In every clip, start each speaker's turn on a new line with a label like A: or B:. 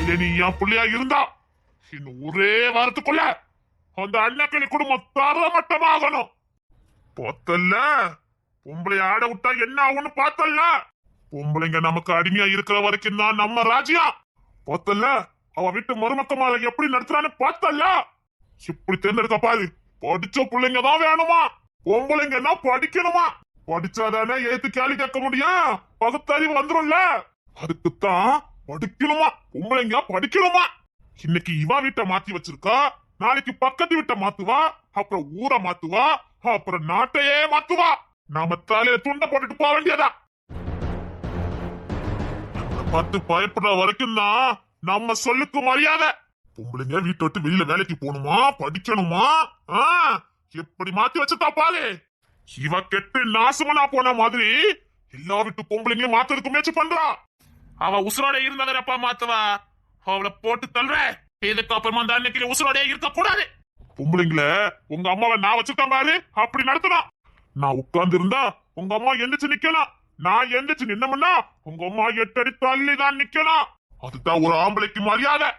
A: நீ என் பிள்ளையா இருந்தா இன்னும் ஒரே வாரத்துக்குள்ள அந்த அண்ணக்கிளி குடும்பம் தரமட்டமாகணும். பார்த்தல்ல, பொம்பளை ஆட விட்டா என்ன ஆகும்னு பார்த்தல்ல. பொம்பளைங்க நமக்கு அடிமையா இருக்கிற வரைக்கும் தான் நம்ம ராஜ்யம். பார்த்தல்ல, அவ வீட்டு மருமக்கமால எப்படி நடத்துறான்னு பார்த்தல்ல. இப்படி தேர்ந்தெடுக்க பாரு. படிச்ச பிள்ளைங்க தான் வேணுமா, பொம்பளைங்கன்னா படிக்கணுமா. படிச்சாதானே ஏத்து கேள்வி கேட்க முடியும், பகுத்தறிவு வந்துரும்ல. அதுக்குத்தான் படிக்கணுமா, பொம்பளைங்க படிக்கணுமா. இன்னைக்கு இவா வீட்டை மாத்தி வச்சிருக்கா, நாளைக்கு பக்கத்து வீட்டை மாத்துவா, அப்புறம் ஊரை மாத்துவா, அப்புறம் நாட்டையே மாத்துவா. நாம தலையில துண்டை போட்டுட்டு போக வேண்டியதா. பார்த்து பயப்படுற வரைக்கும் தான் நம்ம சொல்லுக்கு மரியாதை. பொம்பளைங்க வீட்டை விட்டு வெளியில வேலைக்கு போகணுமா, படிக்கணுமா, எப்படி மாத்தி வச்சுட்டா பாரு. இவ கெட்டு நாசமனா போன மாதிரி எல்லா வீட்டு பொம்பளைங்களையும் மாத்துறதுக்கு முயற்சி பண்றா. அவ உசுரோட இருந்தாதப்பா மாத்துவா, அவளை போட்டு தள்ளுற. இதுக்கு அப்புறமா அந்த அன்னைக்கு உசுரோட இருக்க கூடாது. பொம்பளைங்கள உங்க அம்மாவை நான் வச்சுட்டேன் பாரு, அப்படி நடத்தலாம். நான் உட்கார்ந்து இருந்தா உங்க அம்மா எந்திரிச்சு நிக்கலாம், நான் எந்திரிச்சு நின்னமுன்னா உங்க அம்மா 8 அடி தள்ளி தான் நிக்கலாம். அதுதான் ஒரு ஆம்பளைக்கு மரியாதை.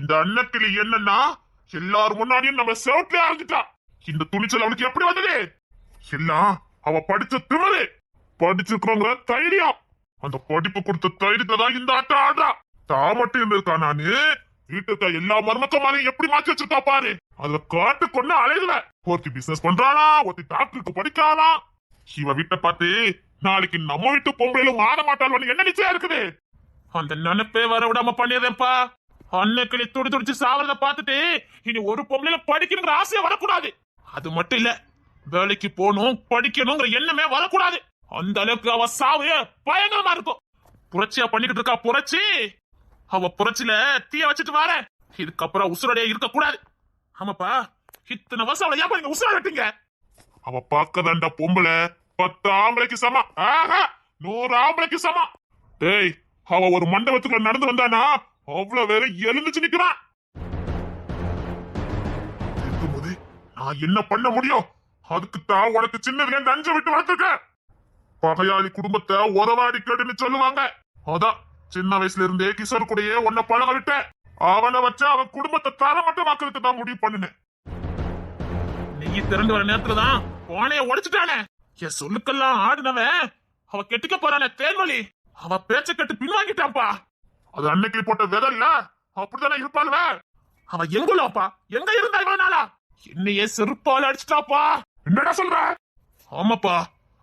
A: இந்த அன்னக்கிளி என்னன்னா எல்லாரும் முன்னாடியும் நம்ம செவட்ல ஆரம்பிட்டா. இந்த துணிச்சல் அவளுக்கு எப்படி வந்தது? எல்லாம் அவ படிச்ச திமிரு, படிச்சிருக்கிறவங்க தைரியம். அந்த படிப்பு கொடுத்த தைரியத்தை தான் இந்த ஆட்டம் ஆடுறா. தான் மட்டும் இருந்திருக்கா, நானு வீட்டுக்கு எல்லா மருமக்கமாலையும் எப்படி மாற்றி வச்சிருக்கா பாரு. அதுல காட்டு கொண்டு அலையுல. ஒருத்தி பிசினஸ் பண்றானா, ஒருத்தி டாக்டருக்கு படிக்கானா. இவ வீட்டை பார்த்து நாளைக்கு நம்ம வீட்டு பொம்பளையிலும் ஆட மாட்டாள் என்ன நிச்சயம் இருக்குது. அந்த நினைப்பே வர விடாம பண்ணிடுறேன்ப்பா. அன்னைக்கு துடி துடிச்சு சாவறத பார்த்துட்டு இனி ஒரு பொம்பளையில படிக்கணுங்கிற ஆசையா வரக்கூடாது. அது மட்டும் இல்ல, வேலைக்கு போகணும் படிக்கணுங்கிற எண்ணமே வரக்கூடாது. அந்த அளவுக்கு அவ சாவு பயங்கரமா இருக்கும். புரட்சியா பண்ணிக்கிட்டு இருக்கா புரட்சி. அவ புரட்சியில தீய வச்சுட்டு வர. இதுக்கப்புறம் உசுரோடைய இருக்க கூடாது. ஆமாப்பா, இத்தனை வருஷம் அவளை ஏன் உசுர வெட்டீங்க? அவ பாக்கதாண்டா பொம்பளை 10 ஆம்பளைக்கு சமா, 100 ஆம்பளைக்கு சமா. டேய், அவ ஒரு மண்டபத்துக்குள்ள நடந்து வந்தானா அவ்வளவு வேற எழுந்துச்சு நிக்கிறான். இருக்கும்போது நான் என்ன பண்ண முடியும்? அதுக்குத்தான் உனக்கு சின்னதுல இருந்து அஞ்ச விட்டு வளர்த்துக்க. பகையாளி குடும்பத்தை உறவாடி கேடுன்னு சொல்லுவாங்க. அதான் சின்ன வயசுல இருந்தே கிஷோர் கூடயே உன்னை பழக விட்ட. அவனை வச்சு அவன் குடும்பத்தை தரமட்டமாக்கிறதுக்கு தான் முடிவு பண்ணினேன். நீ திறந்து வர நேரத்துலதான் போனைய உடைச்சுட்டானே. என் சொல்லுக்கெல்லாம் ஆடுனவன் அவ கெட்டுக்க போறானே தேன்மொழி, அவ பேச்ச கட்டு பின்வாங்கிட்டான்ப்பா. அது அன்னைக்கு போட்ட விதை இல்ல, அப்படித்தானே இருப்பாள்வ. அவ எங்குலாப்பா, எங்க இருந்தா இவ்வளவு நாளா? என்னையே செருப்பால அடிச்சுட்டாப்பா. என்னடா சொல்ற? ஆமாப்பா,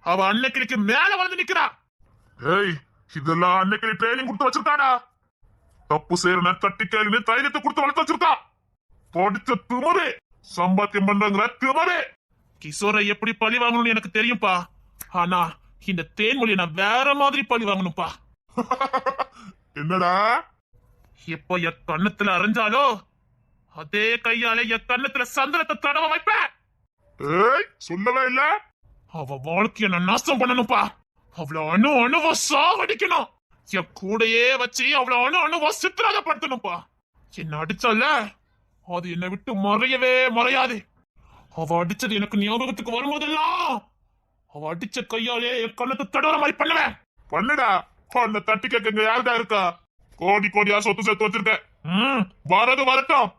A: அவ அன்னைக்கு மேல வந்து நிக்கிறா. ஏய், இதெல்லாம் அன்னைக்கு ட்ரைனிங் கொடுத்து வச்சிருக்காடா. தப்பு செய்யற தட்டி கேள்வி தைரியத்தை கொடுத்து வளர்த்து வச்சிருக்கா. படிச்ச திமரு, சம்பாத்தியம் பண்றங்கிற திமரு. கிஷோரை எப்படி பழி வாங்கணும்னு எனக்கு தெரியும்பா. ஆனா இந்த தேன்மொழியை நான் வேற மாதிரி பழி வாங்கணும்பா. என்னடா? எப்ப என் கண்ணத்துல அரைஞ்சாலோ அதே கையால என் கண்ணத்துல சந்திரத்தை தடவ வைப்பேன். சொல்லவே இல்ல. அவ வாழ்க்கைய நான் நாசம் பண்ணணும்பா. அவ்வளவு அணுவ சாவடிக்கணும். என் கூடையே வச்சு அவ்வளவு அணுவ சித்திராதப்படுத்தணும்பா. என்ன அடிச்சால அது என்னை விட்டு மறையவே மறையாது. அவ அடிச்சது எனக்கு ஞாபகத்துக்கு வரும்போதெல்லாம் அவ அடிச்ச கையாலே என் கண்ணத்தை தடவர மாதிரி பண்ணுவேன். பண்ணுடா, அந்த தட்டி கேட்க யாருடா இருக்கா? கோடி கோடியா சொத்து சேர்த்து வச்சிருக்க. வரது வரட்டும்.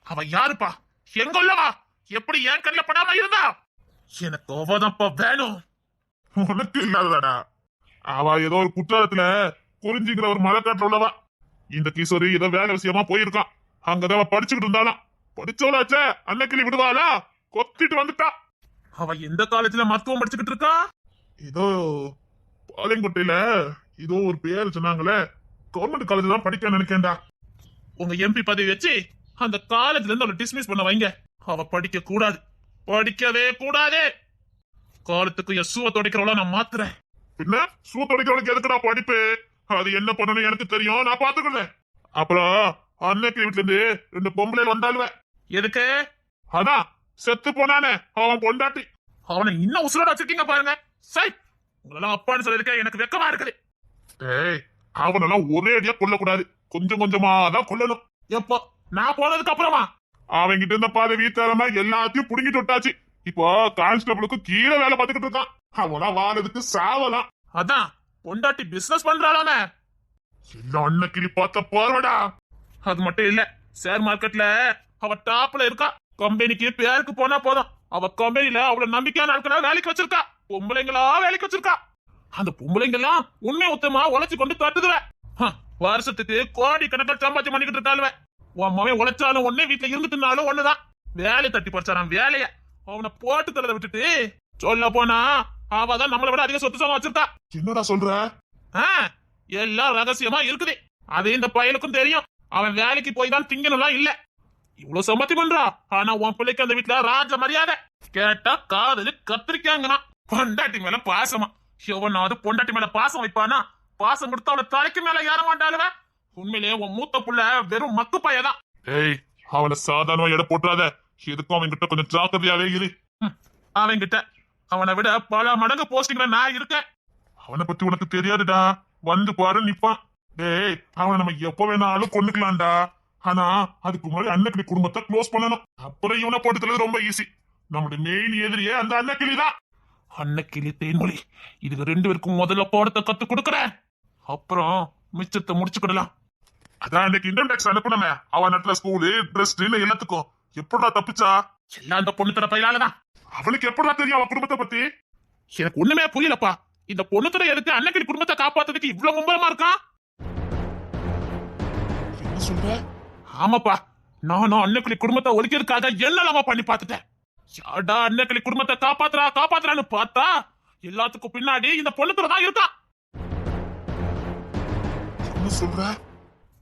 A: அவ யாருப்பா? எங்கொல்லவா? எப்படி என் கண்ணில் படாம இருந்தா? எனக்கு அவதான்ப்பா வேணும். உனக்கு இல்லாதடா. அவ ஏதோ ஒரு குற்றாலத்துல குறிஞ்சிங்கிற ஒரு மலைக்காட்டுல உள்ளவா. இந்த கிஷோரி ஏதோ வேலை விஷயமா போயிருக்கான். அங்கதான் படிச்சுக்கிட்டு இருந்தாலும் படிச்சவளாச்ச அன்னைக்கு விடுவாளா? கொத்திட்டு வந்துட்டா. அவ எந்த காலேஜ்ல மருத்துவம் படிச்சுக்கிட்டு இருக்கா? ஏதோ பாளையங்கோட்டையில ஏதோ ஒரு பேர் சொன்னாங்களே, கவர்மெண்ட் காலேஜ் தான் படிக்க நினைக்கேன்டா. உங்க எம்பி பதவி வச்சு அந்த காலேஜ்ல இருந்து அவளை டிஸ்மிஸ் பண்ண வைங்க. அவ படிக்க கூடாது, படிக்கவே கூடாது. காலத்துக்கு என் சூவ துடைக்கிறவள நான் மாத்துறேன். பின்ன சூவ துடைக்கிறவளுக்கு எதுக்குடா படிப்பு? அது என்ன பண்ணணும் எனக்கு தெரியும், நான் பாத்துக்கிறேன். அப்புறம் அன்னைக்கு வீட்டுல இருந்து 2 பொம்பளை வந்தாலுவேன். எதுக்கு? அதான் செத்து போனானே அவன் பொண்டாட்டி. அவனை இன்னும் உசுரோட வச்சிருக்கீங்க பாருங்க. சை, உங்களெல்லாம் அப்பான்னு சொல்லிருக்க எனக்கு வெக்கமா இருக்குது. ஏய், அவனெல்லாம் ஒரே அடியா கொல்லக்கூடாது, கொஞ்சம் கொஞ்சமா தான் கொல்லணும். எப்போ நான் போனதுக்கு அப்புறமா அவங்கிட்ட இருந்த பதவி திறமை எல்லாத்தையும் புடுங்கிட்டு விட்டாச்சு. இப்போ கான்ஸ்டபிளுக்கு கீழே வேலை பார்த்துக்கிட்டு இருக்கான். அவனா வாழதுக்கு சாவலாம். அதான் பொண்டாட்டி பிசினஸ் பண்றாளாமே. எல்லாம் அன்னைக்கு பார்த்த போறடா. அது மட்டும் இல்ல, ஷேர் மார்க்கெட்ல அவ டாப்ல இருக்கா. கம்பெனிக்கு பேருக்கு போனா போதும், அவ கம்பெனில அவ்வளவு நம்பிக்கையான ஆட்களா வேலைக்கு வச்சிருக்கா. பொம்பளைங்களா வேலைக்கு வச்சிருக்கா. அந்த பொம்பளைங்க எல்லாம் உண்மை உத்தமா உழைச்சு கொண்டு தட்டுதுவ. வருஷத்துக்கு கோடி கணக்கில் சம்பாத்தியம் பண்ணிக்கிட்டு இருக்காளுவ. உன் மகன் உழைச்சாலும் ஒண்ணு, வீட்டுல இருந்துட்டுனாலும் ஒண்ணுதான். வேலை தட்டி பறிச்சாரான் வேலைய. அவனை போட்டு தள்ளத விட்டுட்டு சொல்ல போனா அவதான் நம்மளை விட அதிக சொத்து சுகம் வச்சிருக்கா. என்னடா சொல்ற? எல்லாம் ரகசியமா இருக்குது. அது இந்த பையனுக்கும் தெரியும். அவன் வேலைக்கு போய் தான் திங்கணும்லாம் இல்ல. இவ்வளவு சம்பாத்தி பண்றா. ஆனா உன் பிள்ளைக்கு அந்த வீட்டுல ராஜ மரியாதை. கேட்டா காதலு கத்திரிக்காங்கண்ணா. பொண்டாட்டி மேல பாசமா. எவனாவது பொண்டாட்டி மேல பாசம் வைப்பானா? பாசம் கொடுத்தா அவனை தலைக்கு மேல ஏற மாட்டாளுவ. உண்மையிலேயே உன் மூத்த புள்ள வெறும் மக்கு பையதான். ஏய், அவனை சாதாரணமா எடை போட்டுறாத. எதுக்கும் அவன் கிட்ட கொஞ்சம் ஜாக்கிரதையாவே இரு. அவன்கிட்ட அவனை விட பல மடங்கு போஸ்டிங்ல நான் இருக்கேன். அவனை பத்தி உனக்கு தெரியாதுடா. வந்து பாரு நிப்பான். டேய், அவனை நம்ம எப்ப வேணாலும் கொண்டுக்கலாம்டா. ஆனா அதுக்கு முன்னாடி அன்னக்கிளி குடும்பத்தை க்ளோஸ் பண்ணணும். அப்புறம் இவனை போட்டுக்கிறது ரொம்ப ஈஸி. நம்முடைய மெயின் எதிரியே அந்த அன்னக்கிளி தான். அன்னக்கிளி தேன்மொழி, இதுக்கு 2 பேருக்கும் முதல்ல போடத்தை கத்து கொடுக்குறேன். அப்புறம் மிச்சத்தை முடிச்சுக்கிடலாம். அதான் இன்னைக்கு இன்கம் டேக்ஸ் அனுப்புனமே, அவன் நட்டுல ஸ்கூலு ட்ரெஸ் எல்லாத்துக்கும் எப்படா தப்பிச்சா? எல்லாம் அந்த பொண்ணு தர பையனாலதான். அவளுக்கு எப்படா தெரியும் அவன் குடும்பத்தை பத்தி? எனக்கு ஒண்ணுமே புரியலப்பா. இந்த பொண்ணு தர எதுக்கு அன்னக்கிளி குடும்பத்தை காப்பாத்துறதுக்கு இவ்வளவு மும்பலமா இருக்கான்? என்ன சொல்ற? ஆமாப்பா, நானும் அன்னக்கிளி குடும்பத்தை ஒழிக்கிறதுக்காக என்னெல்லாமா பண்ணி பார்த்துட்டேன். யாடா அன்னக்கிளி குடும்பத்தை காப்பாத்துறான்னு பார்த்தா எல்லாத்துக்கும் பின்னாடி இந்த பொண்ணுத்துல தான் இருக்கான். என்ன சொல்ற?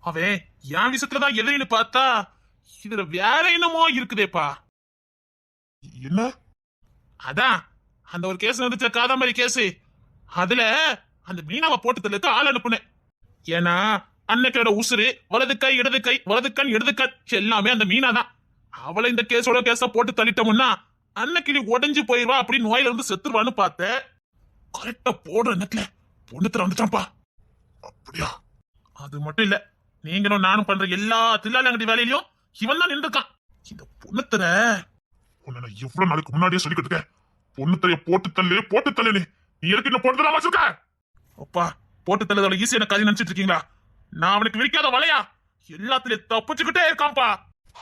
A: அவன் என் விஷயத்துலதான் எதிரின்னு பார்த்தா இதுல வேற என்னமோ இருக்குதேப்பா. என்ன? அதான் அந்த ஒரு கேஸ் வந்துச்ச, காதம்பரி கேஸ். அதுல அந்த மீனாவை போட்டு தள்ளுக்கு ஆள் அனுப்புனேன். ஏன்னா அன்னைக்கோட உசுறு வலது கை இடது கை, வலது கண் இடது கண் எல்லாமே அந்த மீனா தான். அவளை இந்த கேஸ போட்டு தள்ளிட்டோம்னா அன்னக்கிளி உடஞ்சு போயிருவா, அப்படி நோயில இருந்து செத்துருவான்னு பார்த்தேன். கரெக்டா போடுற நேரத்துல பொண்ணுத்தர வந்துட்டான்ப்பா. அப்படியா? அது மட்டும் இல்ல, நீங்களும் நானும் பண்ற எல்லா தில்லாலங்கடி வேலையிலயும் இவன் தான் நின்றுக்கான். இந்த பொண்ணுத்தர உன்னை நான் எவ்வளவு நாளைக்கு முன்னாடியே சொல்லிக்கிட்டு இருக்கேன். பொண்ணுத்தரைய போட்டு தள்ளு நீ எதுக்கு இன்னும் போட்டு தர வச்சிருக்க? அப்பா, போட்டு தள்ளதோட ஈஸியான கதை நினைச்சிட்டு இருக்கீங்களா? நான் அவனுக்கு விரிக்காத வலையா எல்லாத்துலயும் தப்பிச்சுக்கிட்டே இருக்கான்ப்பா.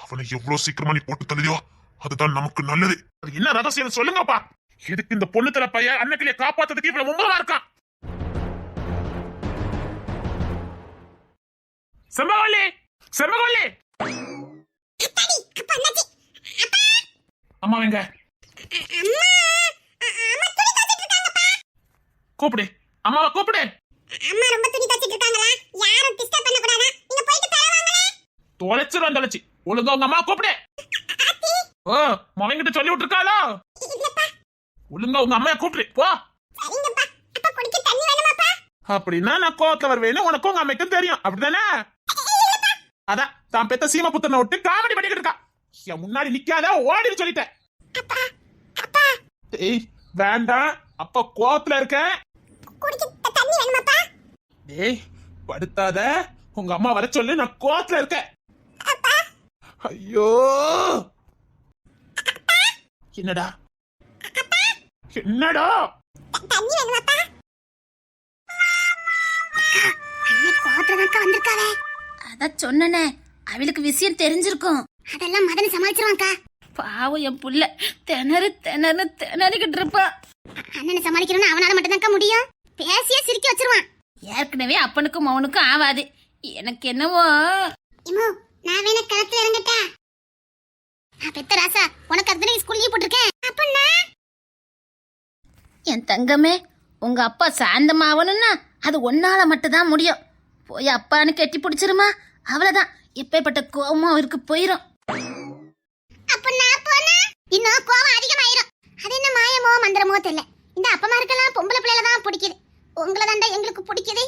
A: அவனை எவ்வளவு சீக்கிரமா நீ போட்டு தள்ளியோ அதுதான் நமக்கு நல்லது. அது என்ன ரகசியம் சொல்லுங்கப்பா. எதுக்கு இந்த பொண்ணு தர பையன் அன்னைக்கிளிய காப்பாத்துறதுக்கு இவ்வளவு மும்பலமா இருக்கான்? செம்பவல்லி, செம்பவல்லி, அம்மா எங்க? கூப்பிடு, அம்மாவை கூப்பிடு.
B: அம்மா ரொம்ப துணி தச்சிட்டு இருக்காங்களா? யாரும் டிஸ்டர்ப் பண்ண கூடாதா? நீங்க போயிட்டு தரவாங்களே.
A: தொலைச்சிரும் தொலைச்சி. ஒழுங்கா உங்க அம்மா கூப்பிடு. ஓ, மவங்கிட்ட சொல்லி விட்டுருக்காளோ?
B: இல்லப்பா.
A: ஒழுங்கா உங்க அம்மைய கூப்பிடு போ.
B: சரிங்கப்பா. அப்பா குடிக்க தண்ணி வேணுமாப்பா?
A: அப்படின்னா நான் கோவத்துல வருவேன்னு உனக்கும் உங்க அம்மைக்கும் தெரியும், அப்படிதானே? அதான் தான் பெத்த சீம புத்தனை விட்டு காமெடி பண்ணிக்கிட்டு இருக்கா. என் முன்னாடி நிக்காத, ஓடின்னு சொல்லிட்டேன்.
B: அப்பா, அப்பா.
A: ஏய், வேண்டாம். அப்பா கோவத்துல இருக்கேன்.
B: குடிக்க தண்ணி வேணுமாப்பா?
A: டேய், படுத்தாத. உங்க அம்மா வர சொல்லு, நான் கோவத்துல இருக்கேன். ஐயோ, என்னடா என்னடா?
B: தண்ணி வேணுமாப்பா? அண்ணே கோவத்துலதான் வந்திருக்காவே.
C: அத சொன்னனே, அவளுக்கு விஷயம் தெரிஞ்சிருக்கும்.
B: அதெல்லாம் மதனை சமாளிச்சிருவாங்கக்கா.
C: பாவம் என் புள்ள திணறிக்கிட்டு இருப்பா.
B: அண்ணனை சமாளிக்கணும்னு அவனால மட்டும்தான்க்கா முடியும். பேசியே சிரிக்க வச்சிருவான்.
C: ஏற்கனவே அப்பனுக்கும் மவனுக்கும் ஆவாது. எனக்கு என்னவோ.
B: இம்மோ, நான் வேணா களத்துல இறங்கட்டா? நான் பெத்த ராசா, உனக்கு அதுதானே ஸ்கூல் லீவ் போட்டிருக்கேன். அப்பன்னா
C: என் தங்கமே, உங்க அப்பா சாந்தமாவணும்னா அது ஒன்னால மட்டும்தான் முடியும். போய் அப்பான்னு கெட்டி பிடிச்சிருமா, அவ்வளவுதான். எப்பேற்பட்ட கோவமும் அவருக்கு போயிரும்.
B: அப்பன்னா போனா இன்னும் கோவம் அதிகமாயிரும். அது என்ன மாயமோ மந்திரமோ தெரியல. இந்த அப்பமாருக்கெல்லாம் பொம்பளை பிள்ளைல தான் பிடிக்குது. உங்களை தாண்டா எங்களுக்கு பிடிக்குது.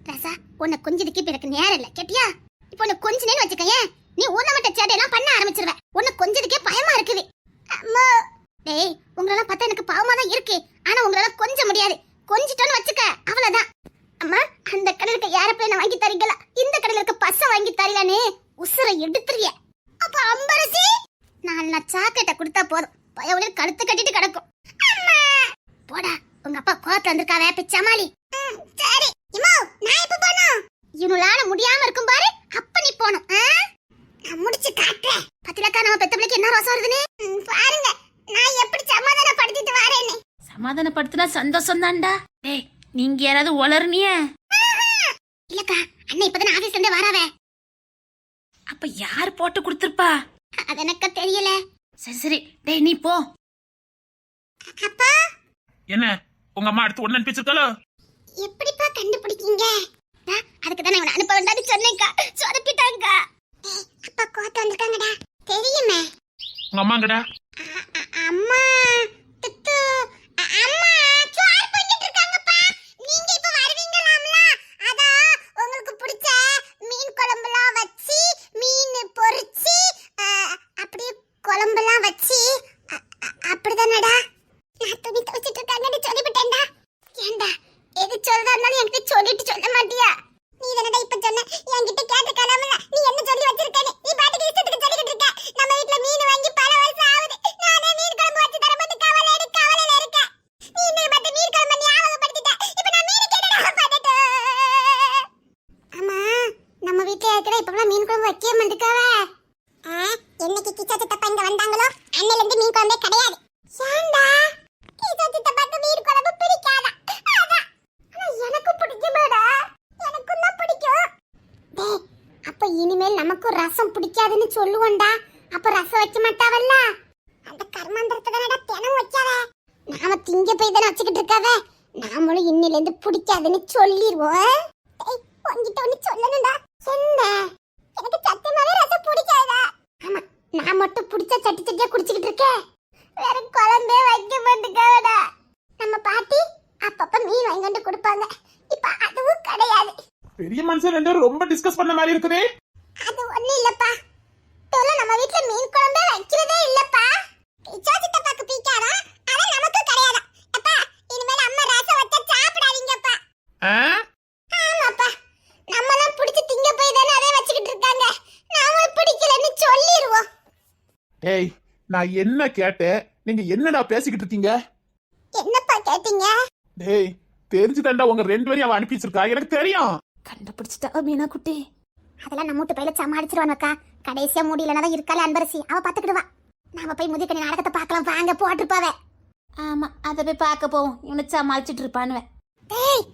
B: ராசா, உன்னை கொஞ்சதுக்கு எனக்கு நேரம் இல்ல கேட்டியா? இப்போ உன்னை கொஞ்சனேன்னு வச்சுக்கேன், நீ ஊனமட்ட சேட்டையெல்லாம் பண்ண ஆரம்பிச்சிருவ. உன்னை கொஞ்சதுக்கே பயமா இருக்குது. அம்மா, டேய், உங்களெல்லாம் பார்த்தா எனக்கு பாவமா தான் இருக்கு. ஆனா உங்களால கொஞ்ச முடியாது. கொஞ்சிட்டோன்னு வச்சுக்க, அவ்வளவுதான். அம்மா, அந்த கடையில ஏரோப்ளேன் வாங்கி தரீங்களா? இந்த கடையில இருக்க பசை வாங்கி தரீங்களான்னு உசுரை எடுத்துறிய. அப்ப அம்பரசி, 4 சாக்கெட்டை கொடுத்தா போதும், பயவுல கழுத்து கட்டிட்டு கிடக்கும். போடா, உங்க அப்பா கோவத்துல வந்திருக்காவே, பிச்சமாளி. சரி இம்மா, நான் இப்ப போனோம். இவனுளால முடியாம இருக்கும் பாரு, நீ போணும். நான் முடிச்சு காட்டுறேன். பத்திலக்கா நம்ம பெத்த பிள்ளைக்கு என்ன ரோசம் வருதுன்னு பாருங்க. நான் எப்படி சமாதானப்படுத்திட்டு வரேன்னு.
C: சமாதானப்படுத்தினா சந்தோஷம் தான்டா. டேய் நீங்க யாராவது உளர்னிய?
B: இல்லக்கா, அண்ணன் இப்பதான் ஆபீஸ்ல இருந்து வராவே.
C: அப்ப யார் போட்டு கொடுத்திருப்பா?
B: அது எனக்கு தெரியல.
C: சரி சரி, டேய் நீ போ.
B: அப்பா,
A: என்ன உங்க அம்மா அடுத்து ஒன்னு அனுப்பிச்சிருக்காளோ?
B: எப்படிப்பா கண்டுபிடிக்கீங்க? அதுக்கு தான் நான் அனுப்ப வேண்டாம்னு சொன்னேன்க்கா. சொதப்பிட்டாங்க. அப்பா கோத்த வந்திருக்காங்கடா. தெரியுமே.
A: உங்க அம்மாங்கடா?
B: அம்மா துத்து அம்மா சோறு பண்ணிட்டு இருக்காங்கப்பா. நீங்க இப்ப வருவீங்களாம்ல? அத உங்களுக்கு பிடிச்ச மீன் குழம்புலாம் வச்சி, மீன் பொரிச்சி, அப்படியே குழம்புலாம் வச்சி அப்படிதானடா. நான் துணி துவைச்சிட்டு இருக்காங்கன்னு சொல்லிவிட்டேன்டா. ஏண்டா எது சொல்றதா இருந்தாலும் என்கிட்ட சொல்லிட்டு சொல்ல மாட்டியா? நீ தானடா இப்ப சொன்ன, என்கிட்ட கேட்ட கலாமல நீ என்ன சொல்லி வச்சிருக்கேன்னு. நீ பாட்டுக்கு இஷ்டத்துக்கு சொல்லிக்கிட்டு இருக்க. நம்ம வீட்ல மீன் வாங்கி பல வருஷம் ஆகுது. நானே மீன் குழம்பு வச்சு தரப்பட்டு கவலையில இருக்கேன். நீ என்ன பத்தி மீன் குழம்பு ஞாபகப்படுத்திட்ட. இப்ப நான் மீனுக்கு என்னடா பண்ணட்டும்? அம்மா, நம்ம வீட்ல இருக்கிற இப்பலாம் மீன் குழம்பு வைக்கவே மாட்டேக்காவே. என்னைக்கு கிச்சா சித்தப்பா இங்க வந்தாங்களோ அன்னையில இருந்து மீன் குழம்பே கிடையாது. ஏண்டா கிச்சா சித்தப்பாக்கு மீன் குழம்பு பிடிக்காதா? அதான். ஆனா எனக்கு பிடிக்குமேடா. எனக்கும் தான் பிடிக்கும். டேய், அப்ப இனிமேல் நமக்கு ரசம் பிடிக்காதுன்னு சொல்லுவோம்டா. அப்ப ரசம் வைக்க மாட்டாவல்ல? அந்த கர்மாந்திரத்தை தானடா தினம் வைக்காத. நாம திங்க போய் தானே வச்சுக்கிட்டு இருக்காவே. நாமளும் இன்னில இருந்து பிடிக்காதுன்னு சொல்லிடுவோம். டேய், உன்கிட்ட ஒண்ணு சொல்லணும்டா. என்ன? எனக்கு சத்தியமாவே ரசம் பிடிக்காதா? ஆமா, நான் மட்டும் பிடிச்ச சட்டி சட்டியா குடிச்சிட்டு இருக்கேன். வேற குழம்பே வைக்க மாட்டேங்காடா. நம்ம பாட்டி அப்பப்ப மீன் வாங்கி வந்து கொடுப்பாங்க. இப்ப அதுவும் கிடையாது.
A: பெரிய மனுஷன் ரெண்டு பேரும் ரொம்ப டிஸ்கஸ் பண்ண மாதிரி இருக்குதே.
B: அது ஒண்ணு இல்லப்பா. தோல நம்ம வீட்ல மீன் குழம்பே வைக்கிறதே இல்லப்பா. பிச்சா சித்தப்பாக்கு பீக்காரா, ஆனா நமக்கு கிடையாது. அப்பா, இனிமேல் அம்மா ரசம் வச்சா சாப்பிடாதீங்கப்பா. ஆமாப்பா, நம்மலாம் பிடிச்சி திங்க போய் தானே அதே வச்சுக்கிட்டு இருக்காங்க. நாம பிடிக்கலன்னு சொல்லிடுவோம்.
A: ஏய், நான் என்ன கேட்டேன், நீங்க என்னடா பேசிக்கிட்டு இருக்கீங்க?
B: என்னப்பா கேட்டீங்க?
A: டேய், தெரிஞ்சுதான்டா உங்க ரெண்டு பேரையும் அவ அனுப்பிச்சிருக்கா. எனக்கு தெரியும்.
C: கண்டுபிடிச்சிட்டா மீனா குட்டி.
B: அதெல்லாம் நம்ம வீட்டு பையில சமாளிச்சிருவானக்கா. கடைசியா முடியலனா தான் இருக்கால அன்பரசி, அவ பாத்துக்கிடுவா. நாம போய் முதிக்கணி நாடகத்தை பார்க்கலாம் வாங்க. போட்டுப்பாவே.
C: ஆமா, அத போய் பார்க்க போவோம். இவனை சமாளிச்சிட்டு இருப்பானுவேன்.
B: டேய்,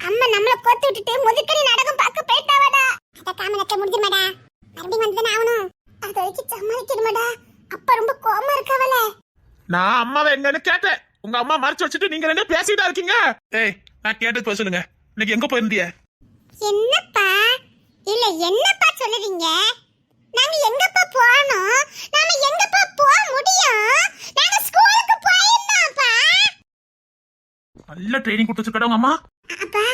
B: அம்மா நம்மள கொத்து விட்டுட்டு முதிக்கணி நாடகம் பார்க்க போயிட்டாவடா. அத காமனக்க முடியுமாடா? மறுபடியும் வந்து ஆவணும். அது வரைக்கும் சமாளிக்கணுமாடா? அப்பா ரொம்ப கோவமா இருக்காவல.
A: நான் அம்மாவை எங்கன்னு கேட்டேன். உங்க அம்மா மறைச்சு வச்சுட்டு நீங்க ரெண்டு பேசிட்டா இருக்கீங்க. ஏய், நான் கேட்டது போய் சொல்லுங்க. இன்னைக்கு எங்க போயிருந்தீங்க?
B: என்னப்பா? இல்ல என்னப்பா சொல்லுவீங்க? நாங்க எங்கப்பா போறோம்? நாம எங்கப்பா போக முடியும்? நாங்க ஸ்கூலுக்கு போயிருந்தோம்ப்பா.
A: நல்ல ட்ரைனிங் கொடுத்து வச்சிருக்கா உங்க அம்மா.
B: அப்பா,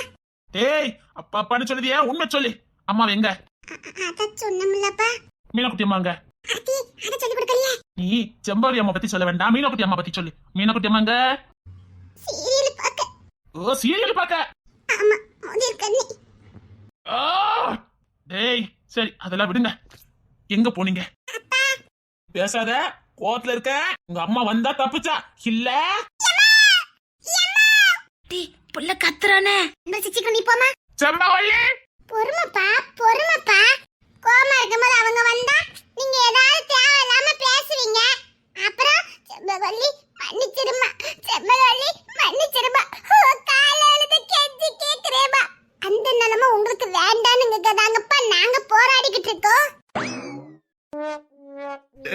A: ஏய், அப்பா அப்பான்னு சொல்லுதியா? உண்மை சொல்லி. அம்மா எங்க?
B: அத சொன்னோம்லப்பா.
A: மீனாக்குட்டி அம்மாங்க.
B: அத்தி, அத சொல்லி கொடுக்கலையே.
A: நீ செம்பரி அம்மா பத்தி சொல்ல வேண்டாம், மீனாக்குட்டி அம்மா பத்தி சொல்லு. மீனாக்குட்டி அம்மாங்க
B: சீரியல் பார்க்க.
A: ஓ, சீரியல் பார்க்க.
B: ஆமா, முதிர்கண்ணி.
A: டேய், சரி அதெல்லாம் விடுங்க. எங்க போனீங்க? பேசாத, கோவத்துல இருக்க. உங்க அம்மா வந்தா தப்புச்சா இல்ல?
C: டி புள்ள கத்துறானே.
B: இந்த சிச்சிக்கு நீ போமா.
A: செம்பவள்ளி,
B: பொறுமைப்பா, பொறுமைப்பா. கோமா இருக்கும்போது அவங்க வந்தா நீங்க ஏதாவது தேவையில்லாம பேசுவீங்க. அப்புறம் செம்பவள்ளி மன்னிச்சிருமா, செம்பவள்ளி மன்னிச்சிருமா, கால எழுது கெஞ்சி கேக்குறேமா. அந்த நிலைமை உங்களுக்கு வேண்டான்னு தாங்கப்பா நாங்க போராடிக்கிட்டு இருக்கோம்.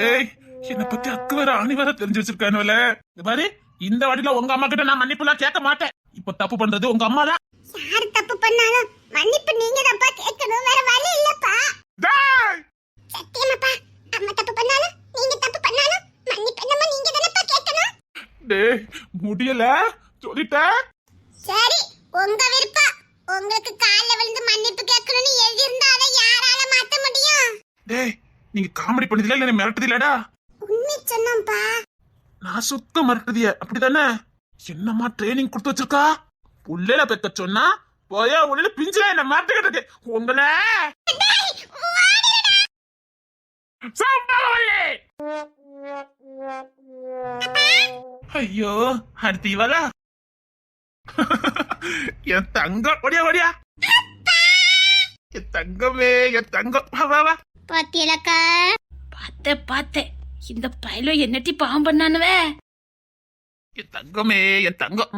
A: ஏய், என்ன பத்தி அக்கு வேற அணி வேற தெரிஞ்சு வச்சிருக்கானுவல. பாரு, இந்த வாட்டில உங்க அம்மா கிட்ட நான் மன்னிப்புலாம் கேட்க மாட்டேன். இப்ப தப்பு பண்றது உங்க அம்மா தான்.
B: யாரு தப்பு பண்ணாலும் மன்னிப்பு நீங்க தான்ப்பா கேட்கணும். வேற வழி இல்லப்பா. சத்தியமாப்பா, அம்மா தப்பு பண்ணாலும் நீங்க தப்பு பண்ணாலும் மன்னிப்பு என்னமா நீங்க தானப்பா கேட்கணும்.
A: டேய், முடியல சொல்லிட்டேன்.
B: சரி, உங்க விருப்பம். உங்களுக்கு கால்ல விழுந்து மன்னிப்பு கேட்கணும்னு எழுதி இருந்தா அதை யாரால மாத்த முடியும்?
A: டேய், நீங்க காமெடி பண்ணதில்ல, இல்ல மிரட்டதில்லடா?
B: உண்மை சொன்னோம்ப்பா.
A: நான் சுத்த மிரட்டதிய, அப்படிதானே? என்னம்மா ட்ரைனிங் கொடுத்து வச்சிருக்கா? புள்ளைல பெக்க சொன்னா போயா உள்ள பிஞ்சில என்ன மாட்டிக்கிட்டு இருக்கு உங்களை. ஐயோ, அடுத்து இவளா? என் தங்க ஒடியா ஒடியா. என் தங்கமே என் தங்கம் வா, வா, வா.
B: பாத்தியலக்கா
C: பார்த்தேன் இந்த பயலோ என்னட்டி பாவம் பண்ணானுவே.
A: என் தங்கமே என் தங்கம்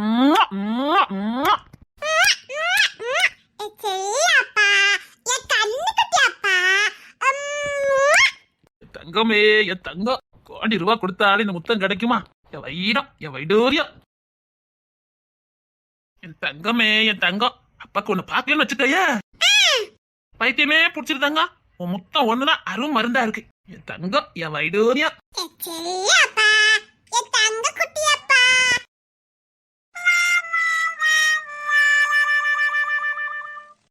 A: தங்கமே என் தங்கம். கோடி ரூபா கொடுத்தாலும் இந்த முத்தம் கிடைக்குமா? என் வைரம் என் வைடூரியம். என் தங்கமே என் தங்கம். அப்பாக்கு ஒண்ணு பாக்கலன்னு வச்சுக்கைய பைத்தியமே புடிச்சிருந்தாங்க. உன் முத்தம் ஒண்ணுதான் அரும் மருந்தா இருக்கு. என் தங்கம் என் வைடூரியம்.
B: தங்க குட்டியப்பா